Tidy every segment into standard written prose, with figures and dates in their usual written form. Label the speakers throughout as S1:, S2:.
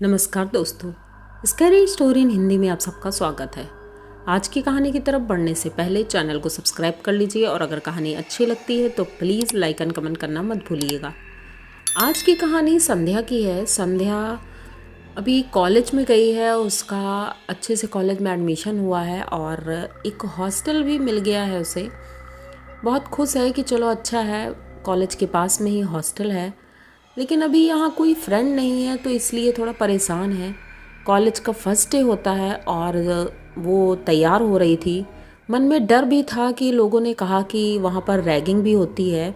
S1: नमस्कार दोस्तों, scary story in Hindi में आप सबका स्वागत है। आज की कहानी की तरफ बढ़ने से पहले चैनल को सब्सक्राइब कर लीजिए और अगर कहानी अच्छी लगती है तो प्लीज़ लाइक एंड कमेंट करना मत भूलिएगा। आज की कहानी संध्या की है। संध्या अभी कॉलेज में गई है, उसका अच्छे से कॉलेज में एडमिशन हुआ है और एक हॉस्टल भी मिल गया है उसे। बहुत खुश है कि चलो अच्छा है, कॉलेज के पास में ही हॉस्टल है। लेकिन अभी यहाँ कोई फ्रेंड नहीं है तो इसलिए थोड़ा परेशान है। कॉलेज का फर्स्ट डे होता है और वो तैयार हो रही थी। मन में डर भी था कि लोगों ने कहा कि वहाँ पर रैगिंग भी होती है।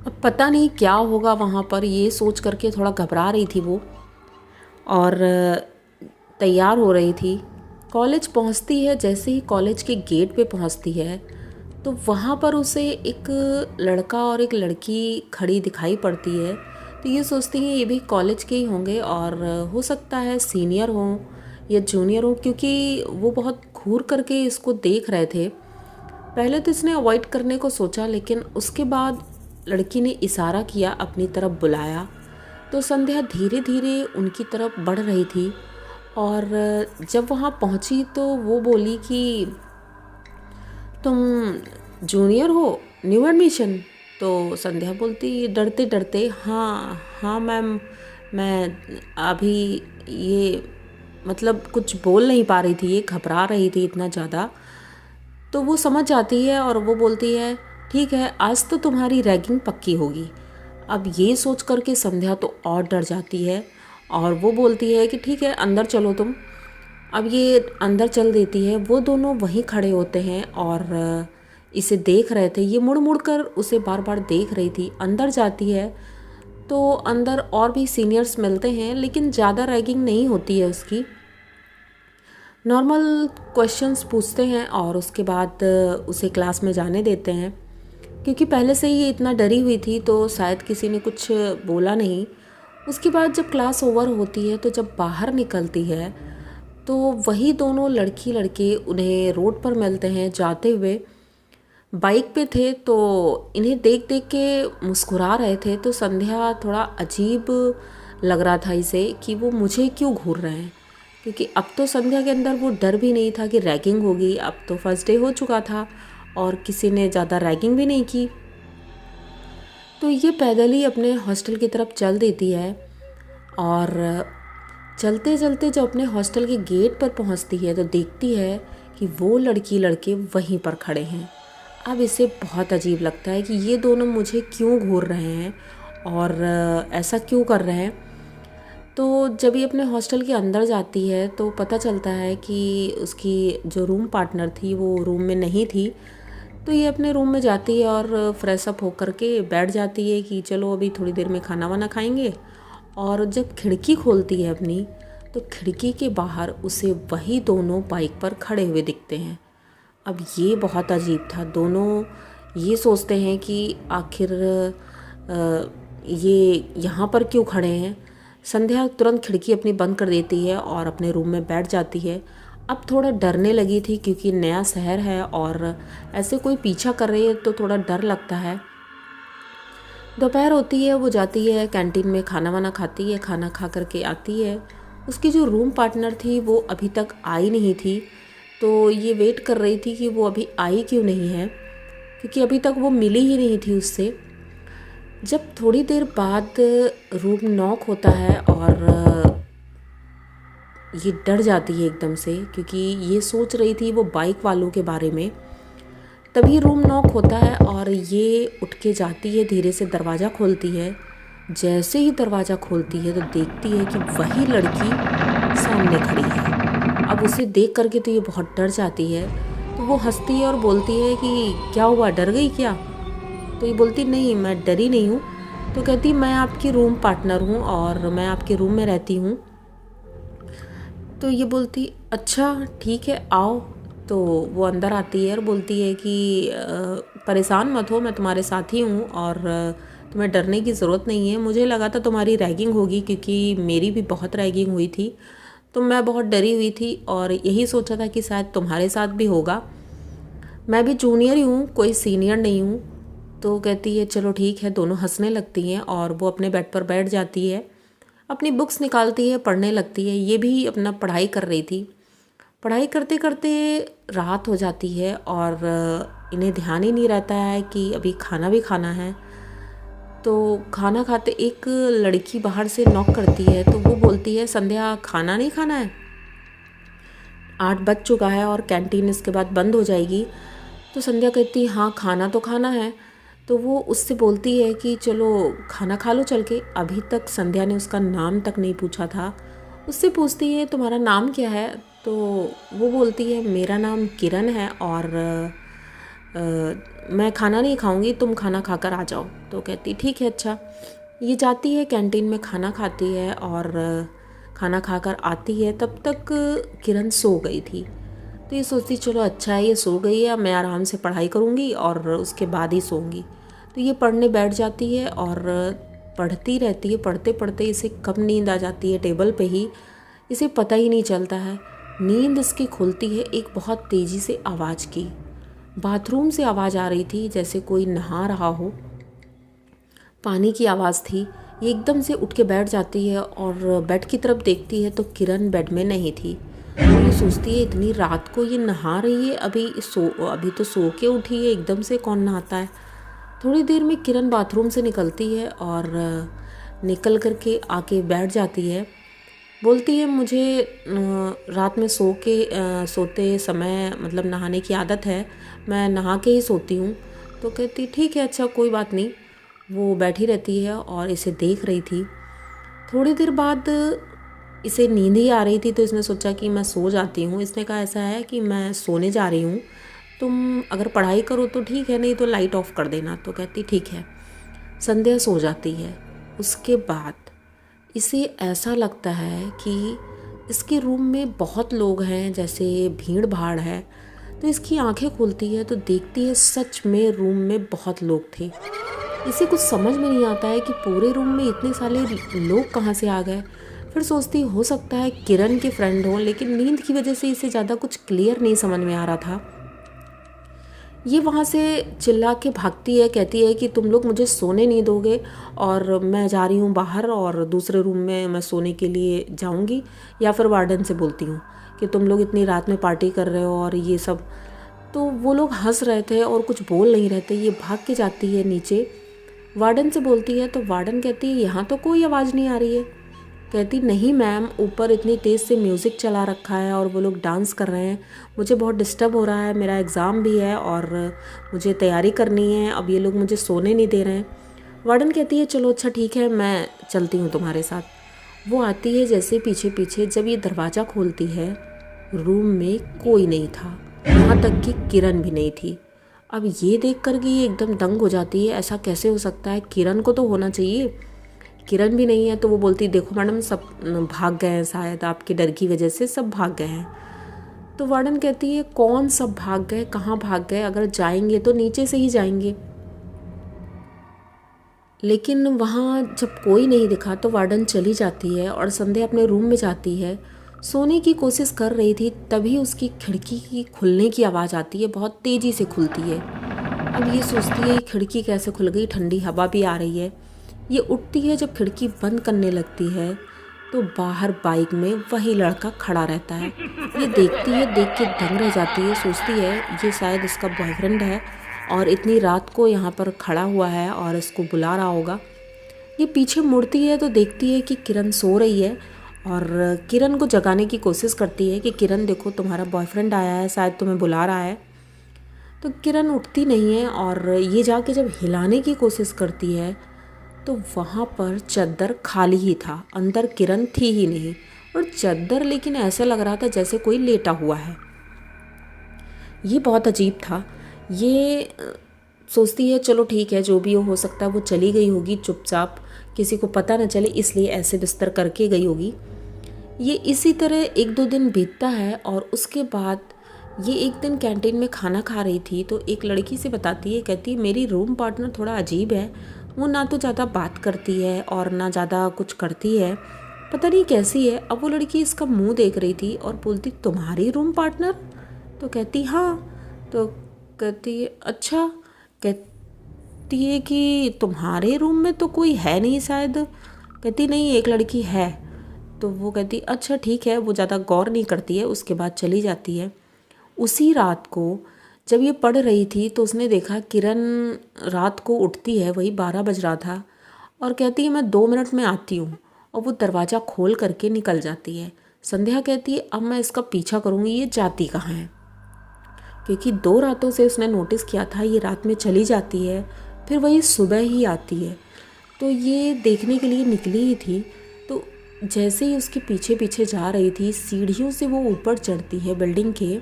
S1: अब पता नहीं क्या होगा वहाँ पर, ये सोच करके थोड़ा घबरा रही थी वो और तैयार हो रही थी। कॉलेज पहुँचती है, जैसे ही कॉलेज के गेट पे पहुँचती है तो वहाँ पर उसे एक लड़का और एक लड़की खड़ी दिखाई पड़ती है। तो ये सोचती है ये भी कॉलेज के ही होंगे और हो सकता है सीनियर हों या जूनियर हों, क्योंकि वो बहुत घूर करके इसको देख रहे थे। पहले तो इसने अवॉइड करने को सोचा, लेकिन उसके बाद लड़की ने इशारा किया, अपनी तरफ बुलाया। तो संध्या धीरे धीरे उनकी तरफ बढ़ रही थी और जब वहाँ पहुँची तो वो बोली कि तुम जूनियर हो, न्यू एडमिशन। तो संध्या बोलती डरते डरते, हाँ हाँ मैम, मैं अभी ये मतलब कुछ बोल नहीं पा रही थी, ये घबरा रही थी इतना ज़्यादा। तो वो समझ जाती है और वो बोलती है ठीक है, आज तो तुम्हारी रैगिंग पक्की होगी। अब ये सोच करके संध्या तो और डर जाती है और वो बोलती है कि ठीक है अंदर चलो तुम। अब ये अंदर चल देती है। वो दोनों वहीं खड़े होते हैं और इसे देख रहे थे। ये मुड़ मुड़ कर उसे बार बार देख रही थी। अंदर जाती है तो अंदर और भी सीनियर्स मिलते हैं, लेकिन ज़्यादा रैगिंग नहीं होती है उसकी। नॉर्मल क्वेश्चंस पूछते हैं और उसके बाद उसे क्लास में जाने देते हैं। क्योंकि पहले से ही ये इतना डरी हुई थी तो शायद किसी ने कुछ बोला नहीं। उसके बाद जब क्लास ओवर होती है तो जब बाहर निकलती है तो वही दोनों लड़की लड़के उन्हें रोड पर मिलते हैं जाते हुए। बाइक पे थे तो इन्हें देख देख के मुस्कुरा रहे थे। तो संध्या थोड़ा अजीब लग रहा था इसे कि वो मुझे क्यों घूर रहे हैं, क्योंकि अब तो संध्या के अंदर वो डर भी नहीं था कि रैगिंग होगी। अब तो फर्स्ट डे हो चुका था और किसी ने ज़्यादा रैगिंग भी नहीं की। तो ये पैदल ही अपने हॉस्टल की तरफ चल देती है और चलते चलते जब अपने हॉस्टल के गेट पर पहुंचती है तो देखती है कि वो लड़की लड़के वहीं पर खड़े हैं। अब इसे बहुत अजीब लगता है कि ये दोनों मुझे क्यों घूर रहे हैं और ऐसा क्यों कर रहे हैं। तो जब ये अपने हॉस्टल के अंदर जाती है तो पता चलता है कि उसकी जो रूम पार्टनर थी वो रूम में नहीं थी। तो ये अपने रूम में जाती है और फ्रेश अप होकर के बैठ जाती है कि चलो अभी थोड़ी देर में खाना वाना खाएंगे। और जब खिड़की खोलती है अपनी तो खिड़की के बाहर उसे वही दोनों बाइक पर खड़े हुए दिखते हैं। अब ये बहुत अजीब था। दोनों ये सोचते हैं कि आखिर ये यहाँ पर क्यों खड़े हैं। संध्या तुरंत खिड़की अपनी बंद कर देती है और अपने रूम में बैठ जाती है। अब थोड़ा डरने लगी थी क्योंकि नया शहर है और ऐसे कोई पीछा कर रही है तो थोड़ा डर लगता है। दोपहर होती है, वो जाती है कैंटीन में खाना वाना खाती है। खाना खा करके आती है। उसकी जो रूम पार्टनर थी वो अभी तक आई नहीं थी। तो ये वेट कर रही थी कि वो अभी आई क्यों नहीं है, क्योंकि अभी तक वो मिली ही नहीं थी उससे। जब थोड़ी देर बाद रूम नॉक होता है और ये डर जाती है एकदम से, क्योंकि ये सोच रही थी वो बाइक वालों के बारे में। तभी रूम नॉक होता है और ये उठ के जाती है, धीरे से दरवाज़ा खोलती है। जैसे ही दरवाज़ा खोलती है तो देखती है कि वही लड़की सामने खड़ी है। अब उसे देख करके तो ये बहुत डर जाती है। तो वो हंसती है और बोलती है कि क्या हुआ, डर गई क्या। तो ये बोलती नहीं, मैं डरी नहीं हूँ। तो कहती मैं आपकी रूम पार्टनर हूँ और मैं आपके रूम में रहती हूँ। तो ये बोलती अच्छा ठीक है आओ। तो वो अंदर आती है और बोलती है कि परेशान मत हो, मैं तुम्हारे साथ ही हूँ और तुम्हें डरने की ज़रूरत नहीं है। मुझे लगा था तुम्हारी रैगिंग होगी, क्योंकि मेरी भी बहुत रैगिंग हुई थी तो मैं बहुत डरी हुई थी और यही सोचा था कि शायद तुम्हारे साथ भी होगा। मैं भी जूनियर ही हूँ, कोई सीनियर नहीं हूँ। तो कहती है चलो ठीक है। दोनों हंसने लगती हैं और वो अपने बेड पर बैठ जाती है। अपनी बुक्स निकालती है, पढ़ने लगती है। ये भी अपना पढ़ाई कर रही थी। पढ़ाई करते करते रात हो जाती है और इन्हें ध्यान ही नहीं रहता है कि अभी खाना भी खाना है। तो खाना खाते एक लड़की बाहर से नॉक करती है, तो वो बोलती है, संध्या खाना नहीं खाना है? 8 बज चुका है और कैंटीन इसके बाद बंद हो जाएगी। तो संध्या कहती है हाँ खाना तो खाना है। तो वो उससे बोलती है कि चलो खाना खा लो चल के। अभी तक संध्या ने उसका नाम तक नहीं पूछा था। उससे पूछती है तुम्हारा नाम क्या है? तो वो बोलती है मेरा नाम किरण है और मैं खाना नहीं खाऊंगी, तुम खाना खाकर आ जाओ। तो कहती ठीक है अच्छा। ये जाती है कैंटीन में, खाना खाती है और खाना खाकर आती है। तब तक किरण सो गई थी। तो ये सोचती चलो अच्छा है ये सो गई है, मैं आराम से पढ़ाई करूँगी और उसके बाद ही सोऊंगी। तो ये पढ़ने बैठ जाती है और पढ़ती रहती है। पढ़ते पढ़ते इसे कब नींद आ जाती है टेबल पे ही, इसे पता ही नहीं चलता है। नींद इसकी खुलती है एक बहुत तेज़ी से आवाज़ की। बाथरूम से आवाज़ आ रही थी, जैसे कोई नहा रहा हो, पानी की आवाज़ थी। ये एकदम से उठ के बैठ जाती है और बेड की तरफ देखती है तो किरण बेड में नहीं थी। तो ये सोचती है इतनी रात को ये नहा रही है, अभी तो सो के उठी है, एकदम से कौन नहाता है। थोड़ी देर में किरण बाथरूम से निकलती है और निकल करके आके बैठ जाती है। बोलती है मुझे रात में सोते समय मतलब नहाने की आदत है, मैं नहा के ही सोती हूँ। तो कहती ठीक है अच्छा कोई बात नहीं। वो बैठी रहती है और इसे देख रही थी। थोड़ी देर बाद इसे नींद ही आ रही थी, तो इसने सोचा कि मैं सो जाती हूँ। इसने कहा ऐसा है कि मैं सोने जा रही हूँ, तुम अगर पढ़ाई करो तो ठीक है, नहीं तो लाइट ऑफ कर देना। तो कहती ठीक है। संध्या सो जाती है। उसके बाद इसे ऐसा लगता है कि इसके रूम में बहुत लोग हैं, जैसे भीड़ भाड़ है। तो इसकी आंखें खुलती है तो देखती है सच में रूम में बहुत लोग थे। इसे कुछ समझ में नहीं आता है कि पूरे रूम में इतने सारे लोग कहाँ से आ गए। फिर सोचती हो सकता है किरण के फ्रेंड हो, लेकिन नींद की वजह से इसे ज़्यादा कुछ क्लियर नहीं समझ में आ रहा था। ये वहाँ से चिल्ला के भागती है, कहती है कि तुम लोग मुझे सोने नहीं दोगे और मैं जा रही हूँ बाहर और दूसरे रूम में मैं सोने के लिए जाऊँगी। या फिर वार्डन से बोलती हूँ कि तुम लोग इतनी रात में पार्टी कर रहे हो और ये सब। तो वो लोग हंस रहे थे और कुछ बोल नहीं रहे थे। ये भाग के जाती है नीचे, वार्डन से बोलती है। तो वार्डन कहती है यहाँ तो कोई आवाज़ नहीं आ रही है। कहती नहीं मैम, ऊपर इतनी तेज़ से म्यूज़िक चला रखा है और वो लोग डांस कर रहे हैं, मुझे बहुत डिस्टर्ब हो रहा है, मेरा एग्ज़ाम भी है और मुझे तैयारी करनी है, अब ये लोग मुझे सोने नहीं दे रहे हैं। वार्डन कहती है चलो अच्छा ठीक है मैं चलती हूँ तुम्हारे साथ। वो आती है जैसे पीछे पीछे। जब ये दरवाज़ा खोलती है रूम में कोई नहीं था, यहाँ तक कि किरण भी नहीं थी। अब ये देख कर के ये एकदम दंग हो जाती है, ऐसा कैसे हो सकता है, किरण को तो होना चाहिए, किरण भी नहीं है। तो वो बोलती देखो मैडम सब भाग गए हैं, शायद आपके डर की वजह से सब भाग गए हैं। तो वार्डन कहती है कौन सब भाग गए, कहाँ भाग गए, अगर जाएंगे तो नीचे से ही जाएंगे। लेकिन वहाँ जब कोई नहीं दिखा तो वार्डन चली जाती है और संध्या अपने रूम में जाती है। सोने की कोशिश कर रही थी, तभी उसकी खिड़की की खुलने की आवाज़ आती है, बहुत तेज़ी से खुलती है। अब ये सोचती है खिड़की कैसे खुल गई, ठंडी हवा भी आ रही है। ये उठती है, जब खिड़की बंद करने लगती है तो बाहर बाइक में वही लड़का खड़ा रहता है। ये देखती है, देख के दंग रह जाती है, सोचती है ये शायद इसका बॉयफ्रेंड है और इतनी रात को यहाँ पर खड़ा हुआ है और इसको बुला रहा होगा। ये पीछे मुड़ती है तो देखती है कि किरण सो रही है और किरण को जगाने की कोशिश करती है कि किरण देखो तुम्हारा बॉयफ्रेंड आया है, शायद तुम्हें बुला रहा है। तो किरण उठती नहीं है और ये जाके जब हिलाने की कोशिश करती है तो वहाँ पर चद्दर खाली ही था, अंदर किरण थी ही नहीं। और चद्दर लेकिन ऐसा लग रहा था जैसे कोई लेटा हुआ है। ये बहुत अजीब था। ये सोचती है चलो ठीक है जो भी हो सकता है वो चली गई होगी चुपचाप, किसी को पता न चले इसलिए ऐसे बिस्तर करके गई होगी। ये इसी तरह 1-2 दिन बीतता है और उसके बाद ये एक दिन कैंटीन में खाना खा रही थी तो एक लड़की से बताती है, कहती है मेरी रूम पार्टनर थोड़ा अजीब है, वो ना तो ज़्यादा बात करती है और ना ज़्यादा कुछ करती है, पता नहीं कैसी है। अब वो लड़की इसका मुंह देख रही थी और बोलती तुम्हारी रूम पार्टनर? तो कहती हाँ। तो कहती अच्छा, कहती है कि तुम्हारे रूम में तो कोई है नहीं शायद, कहती नहीं एक लड़की है। तो वो कहती अच्छा ठीक है, वो ज़्यादा गौर नहीं करती है, उसके बाद चली जाती है। उसी रात को जब ये पढ़ रही थी तो उसने देखा किरण रात को उठती है, वही 12 बज रहा था, और कहती है मैं 2 मिनट में आती हूँ, और वो दरवाज़ा खोल करके निकल जाती है। संध्या कहती है अब मैं इसका पीछा करूँगी, ये जाती कहाँ है, क्योंकि 2 रातों से उसने नोटिस किया था ये रात में चली जाती है, फिर वही सुबह ही आती है। तो ये देखने के लिए निकली ही थी। तो जैसे ही उसके पीछे पीछे जा रही थी, सीढ़ियों से वो ऊपर चढ़ती है बिल्डिंग के,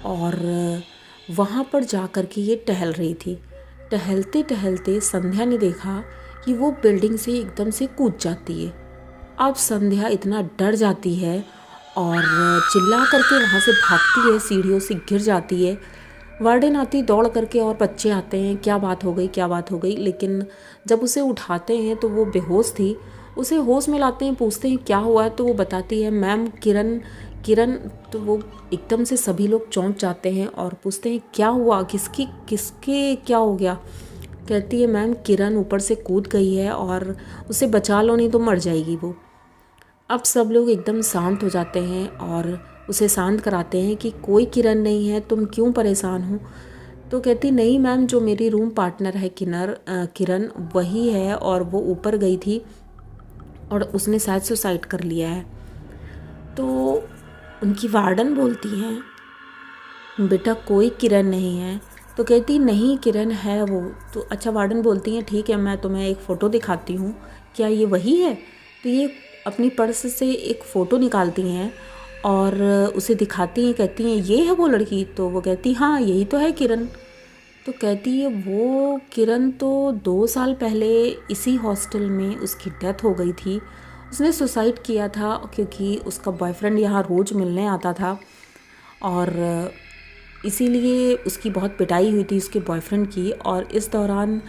S1: और वहाँ पर जा कर के ये टहल रही थी। टहलते टहलते संध्या ने देखा कि वो बिल्डिंग से एकदम से कूद जाती है। अब संध्या इतना डर जाती है और चिल्ला करके वहाँ से भागती है, सीढ़ियों से गिर जाती है। वार्डन आती दौड़ करके और बच्चे आते हैं, क्या बात हो गई क्या बात हो गई। लेकिन जब उसे उठाते हैं तो वो बेहोश थी। उसे होश में लाते हैं, पूछते हैं क्या हुआ है, तो वो बताती है मैम किरण किरण। तो वो एकदम से सभी लोग चौंक जाते हैं और पूछते हैं क्या हुआ, किसके क्या हो गया। कहती है मैम किरण ऊपर से कूद गई है और उसे बचा लो नहीं तो मर जाएगी वो। अब सब लोग एकदम शांत हो जाते हैं और उसे शांत कराते हैं कि कोई किरण नहीं है, तुम क्यों परेशान हो। तो कहती नहीं मैम, जो मेरी रूम पार्टनर है किरण वही है, और वो ऊपर गई थी और उसने शायद सुसाइड कर लिया है। तो उनकी वार्डन बोलती है बेटा कोई किरण नहीं है। तो कहती नहीं किरण है वो। तो अच्छा वार्डन बोलती हैं ठीक है, मैं तुम्हें एक फ़ोटो दिखाती हूँ, क्या ये वही है। तो ये अपनी पर्स से एक फ़ोटो निकालती हैं और उसे दिखाती हैं, कहती हैं ये है वो लड़की। तो वो कहती हाँ यही तो है किरण। तो कहती है वो किरण तो 2 साल पहले इसी हॉस्टल में उसकी डेथ हो गई थी। उसने सुसाइड किया था क्योंकि उसका बॉयफ्रेंड यहाँ रोज़ मिलने आता था, और इसीलिए उसकी बहुत पिटाई हुई थी उसके बॉयफ्रेंड की। और इस दौरान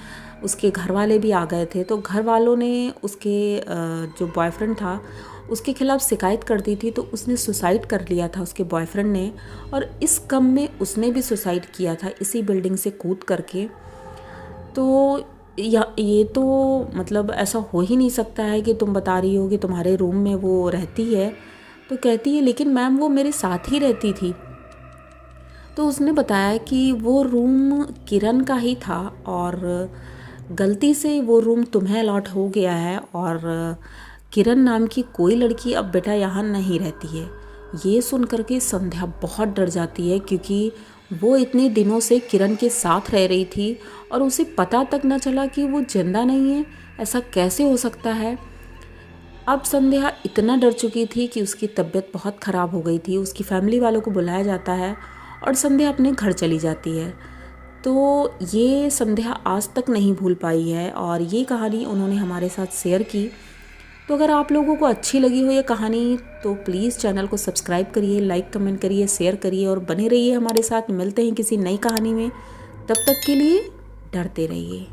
S1: उसके घर वाले भी आ गए थे, तो घर वालों ने उसके जो बॉयफ्रेंड था उसके खिलाफ़ शिकायत कर दी थी। तो उसने सुसाइड कर लिया था उसके बॉयफ्रेंड ने, और इस गम में उसने भी सुसाइड किया था इसी बिल्डिंग से कूद करके। तो ये तो मतलब ऐसा हो ही नहीं सकता है कि तुम बता रही हो कि तुम्हारे रूम में वो रहती है। तो कहती है लेकिन मैम वो मेरे साथ ही रहती थी। तो उसने बताया कि वो रूम किरण का ही था और गलती से वो रूम तुम्हें अलॉट हो गया है, और किरण नाम की कोई लड़की अब बेटा यहाँ नहीं रहती है। ये सुन करके संध्या बहुत डर जाती है, क्योंकि वो इतने दिनों से किरण के साथ रह रही थी और उसे पता तक न चला कि वो जिंदा नहीं है। ऐसा कैसे हो सकता है। अब संध्या इतना डर चुकी थी कि उसकी तबीयत बहुत ख़राब हो गई थी। उसकी फैमिली वालों को बुलाया जाता है और संध्या अपने घर चली जाती है। तो ये संध्या आज तक नहीं भूल पाई है, और ये कहानी उन्होंने हमारे साथ शेयर की। तो अगर आप लोगों को अच्छी लगी हो ये कहानी तो प्लीज़ चैनल को सब्सक्राइब करिए, लाइक कमेंट करिए, शेयर करिए और बने रहिए हमारे साथ। मिलते हैं किसी नई कहानी में, तब तक के लिए डरते रहिए।